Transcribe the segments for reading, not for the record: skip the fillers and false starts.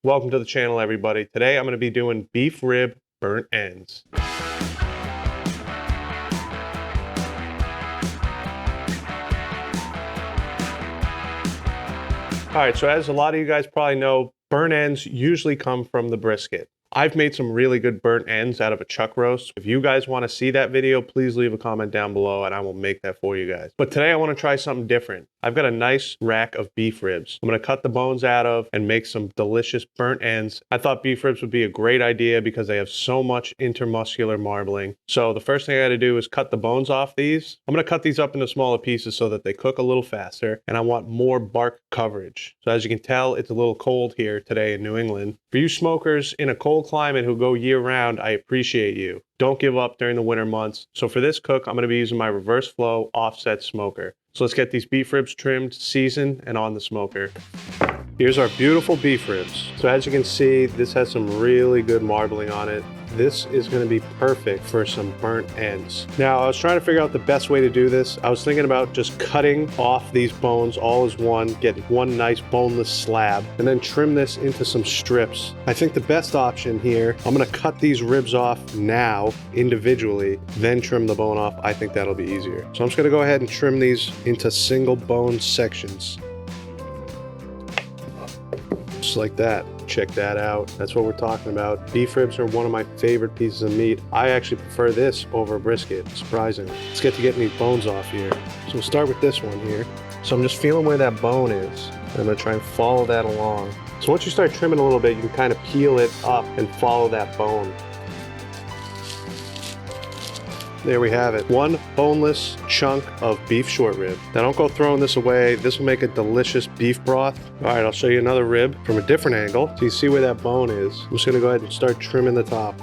Welcome to the channel, everybody. Today I'm going to be doing beef rib burnt ends. Alright, so as a lot of you guys probably know, burnt ends usually come from the brisket. I've made some really good burnt ends out of a chuck roast. If you guys want to see that video, please leave a comment down below and I will make that for you guys. But today I want to try something different. I've got a nice rack of beef ribs. I'm going to cut the bones out of and make some delicious burnt ends. I thought beef ribs would be a great idea because they have so much intermuscular marbling. So the first thing I got to do is cut the bones off these. I'm going to cut these up into smaller pieces so that they cook a little faster, and I want more bark coverage. So as you can tell, it's a little cold here today in New England. For you smokers in a cold climate who go year round, I appreciate you. Don't give up during the winter months. So for this cook, I'm going to be using my reverse flow offset smoker. So let's get these beef ribs trimmed, seasoned, and on the smoker. Here's our beautiful beef ribs. So as you can see, this has some really good marbling on it. This is going to be perfect for some burnt ends. Now, I was trying to figure out the best way to do this. I was thinking about just cutting off these bones all as one, get one nice boneless slab, and then trim this into some strips. I think the best option here, I'm going to cut these ribs off now individually, then trim the bone off. I think that'll be easier. So I'm just going to go ahead and trim these into single bone sections. Just like that. Check that out. That's what we're talking about. Beef ribs are one of my favorite pieces of meat. I actually prefer this over a brisket, surprisingly. Let's get to getting these bones off here. So we'll start with this one here. So I'm just feeling where that bone is. I'm going to try and follow that along. So once you start trimming a little bit, you can kind of peel it up and follow that bone. There we have it. One boneless chunk of beef short rib. Now don't go throwing this away. This will make a delicious beef broth. All right, I'll show you another rib from a different angle. So you see where that bone is. I'm just gonna go ahead and start trimming the top.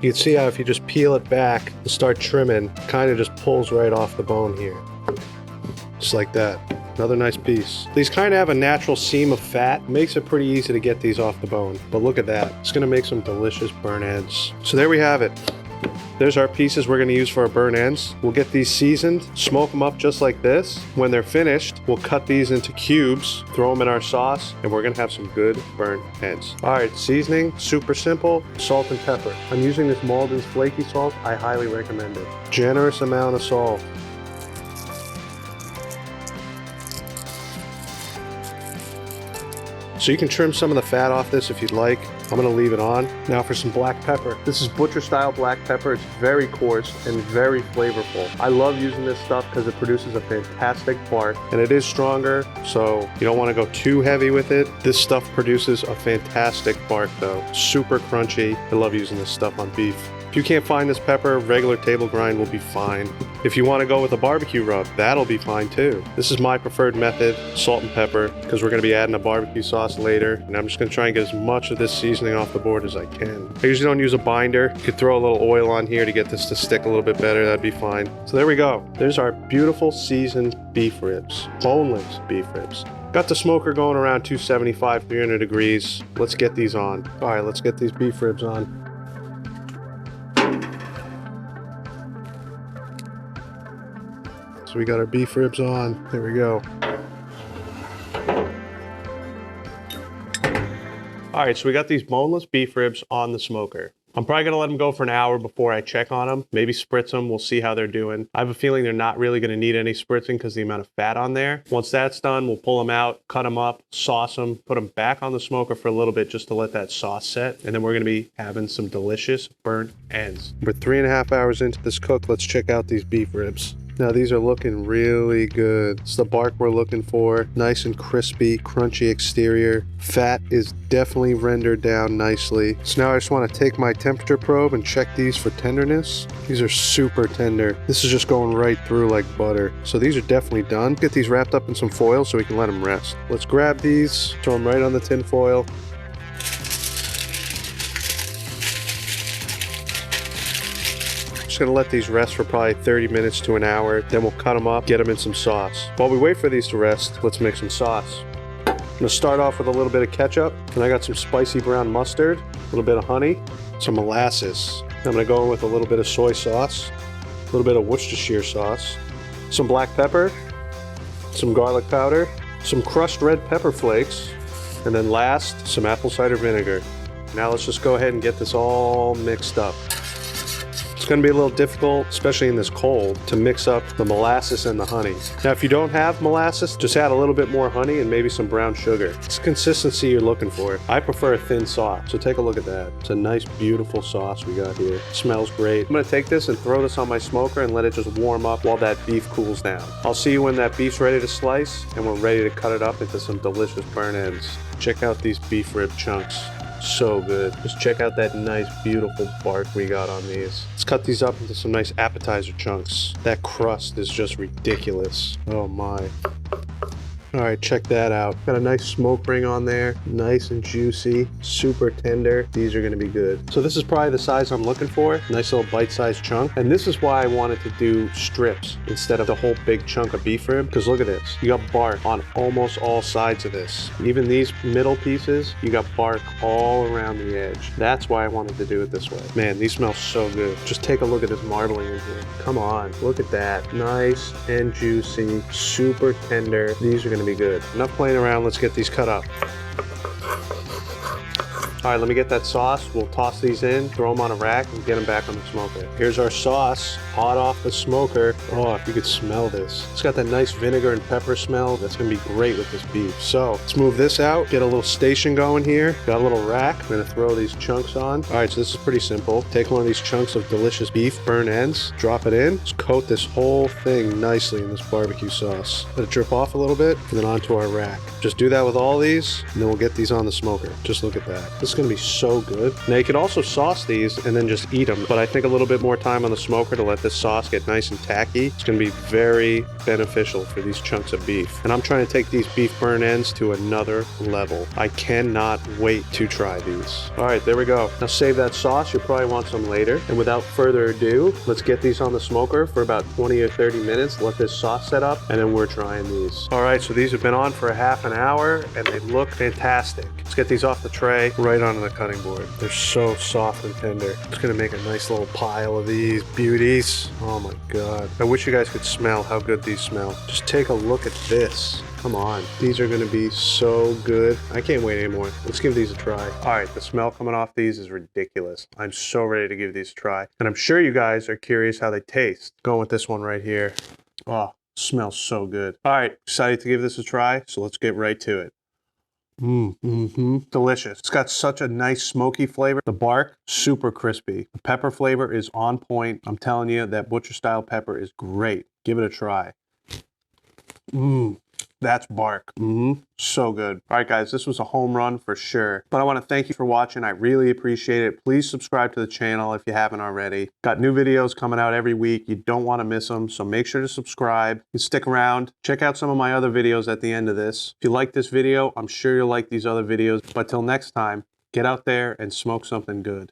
You can see how if you just peel it back and start trimming, kind of just pulls right off the bone here. Just like that. Another nice piece. These kind of have a natural seam of fat. Makes it pretty easy to get these off the bone. But look at that. It's going to make some delicious burnt ends. So there we have it. There's our pieces we're going to use for our burnt ends. We'll get these seasoned, smoke them up just like this. When they're finished, we'll cut these into cubes, throw them in our sauce, and we're going to have some good burnt ends. All right, seasoning, super simple, salt and pepper. I'm using this Malden's flaky salt. I highly recommend it. Generous amount of salt. So you can trim some of the fat off this if you'd like. I'm going to leave it on. Now for some black pepper. This is butcher style black pepper. It's very coarse and very flavorful. I love using this stuff because it produces a fantastic bark, and it is stronger, so you don't want to go too heavy with it. This stuff produces a fantastic bark though. Super crunchy. I love using this stuff on beef. If you can't find this pepper, regular table grind will be fine. If you want to go with a barbecue rub, that'll be fine too. This is my preferred method, salt and pepper, because we're going to be adding a barbecue sauce later, and I'm just going to try and get as much of this seasoning off the board as I can. I usually don't use a binder. You could throw a little oil on here to get this to stick a little bit better. That'd be fine. So there we go. There's our beautiful seasoned beef ribs, boneless beef ribs. Got the smoker going around 275, 300 degrees. Let's get these on. All right, let's get these beef ribs on. So we got our beef ribs on. There we go. All right, so we got these boneless beef ribs on the smoker. I'm probably gonna let them go for an hour before I check on them. Maybe spritz them, we'll see how they're doing. I have a feeling they're not really gonna need any spritzing because the amount of fat on there. Once that's done, we'll pull them out, cut them up, sauce them, put them back on the smoker for a little bit just to let that sauce set. And then we're gonna be having some delicious burnt ends. We're 3.5 hours into this cook. Let's check out these beef ribs. Now these are looking really good. It's the bark we're looking for. Nice and crispy, crunchy exterior. Fat is definitely rendered down nicely. So now I just want to take my temperature probe and check these for tenderness. These are super tender. This is just going right through like butter. So these are definitely done. Get these wrapped up in some foil so we can let them rest. Let's grab these, throw them right on the tin foil. Gonna let these rest for probably 30 minutes to an hour. Then we'll cut them up, get them in some sauce. While we wait for these to rest, let's make some sauce. I'm gonna start off with a little bit of ketchup, and I got some spicy brown mustard, a little bit of honey, some molasses. I'm gonna go in with a little bit of soy sauce, a little bit of Worcestershire sauce, some black pepper, some garlic powder, some crushed red pepper flakes, and then last, some apple cider vinegar. Now let's just go ahead and get this all mixed up. It's going to be a little difficult, especially in this cold, to mix up the molasses and the honey. Now, if you don't have molasses, just add a little bit more honey and maybe some brown sugar. It's the consistency you're looking for. I prefer a thin sauce, so take a look at that. It's a nice, beautiful sauce we got here. It smells great. I'm going to take this and throw this on my smoker and let it just warm up while that beef cools down. I'll see you when that beef's ready to slice and we're ready to cut it up into some delicious burnt ends. Check out these beef rib chunks. So good. Just check out that nice, beautiful bark we got on these. Let's cut these up into some nice appetizer chunks. That crust is just ridiculous. Oh my. All right, check that out. Got a nice smoke ring on there. Nice and juicy, super tender. These are gonna be good. So this is probably the size I'm looking for. Nice little bite-sized chunk. And this is why I wanted to do strips instead of the whole big chunk of beef rib. Because look at this. You got bark on almost all sides of this. Even these middle pieces, you got bark all around the edge. That's why I wanted to do it this way. Man, these smell so good. Just take a look at this marbling in here. Come on, look at that. Nice and juicy, super tender. These are gonna be good. Enough playing around, let's get these cut up. All right, let me get that sauce. We'll toss these in, throw them on a rack, and get them back on the smoker. Here's our sauce, hot off the smoker. Oh, if you could smell this. It's got that nice vinegar and pepper smell. That's gonna be great with this beef. So let's move this out, get a little station going here. Got a little rack. I'm gonna throw these chunks on. All right, so this is pretty simple. Take one of these chunks of delicious beef burnt ends, drop it in, just coat this whole thing nicely in this barbecue sauce. Let it drip off a little bit, and then onto our rack. Just do that with all these, and then we'll get these on the smoker. Just look at that. This is gonna be so good. Now you could also sauce these and then just eat them, but I think a little bit more time on the smoker to let this sauce get nice and tacky. It's gonna be very beneficial for these chunks of beef. And I'm trying to take these beef burnt ends to another level. I cannot wait to try these. All right, there we go. Now save that sauce. You'll probably want some later. And without further ado, let's get these on the smoker for about 20 or 30 minutes. Let this sauce set up, and then we're trying these. All right, so these have been on for a half an hour, and they look fantastic. Let's get these off the tray, right onto the cutting board. They're so soft and tender. It's gonna make a nice little pile of these beauties. Oh my God. I wish you guys could smell how good these smell. Just take a look at this. Come on. These are gonna be so good. I can't wait anymore. Let's give these a try. All right, the smell coming off these is ridiculous. I'm so ready to give these a try. And I'm sure you guys are curious how they taste. Going with this one right here. Oh, smells so good. All right, excited to give this a try, so let's get right to it. Delicious. It's got such a nice smoky flavor. The bark, super crispy. The pepper flavor is on point. I'm telling you, that butcher style pepper is great. Give it a try. That's bark. So good. All right, guys, this was a home run for sure. But I want to thank you for watching. I really appreciate it. Please subscribe to the channel if you haven't already. Got new videos coming out every week. You don't want to miss them, so make sure to subscribe and stick around. Check out some of my other videos at the end of this. If you like this video, I'm sure you'll like these other videos. But till next time, get out there and smoke something good.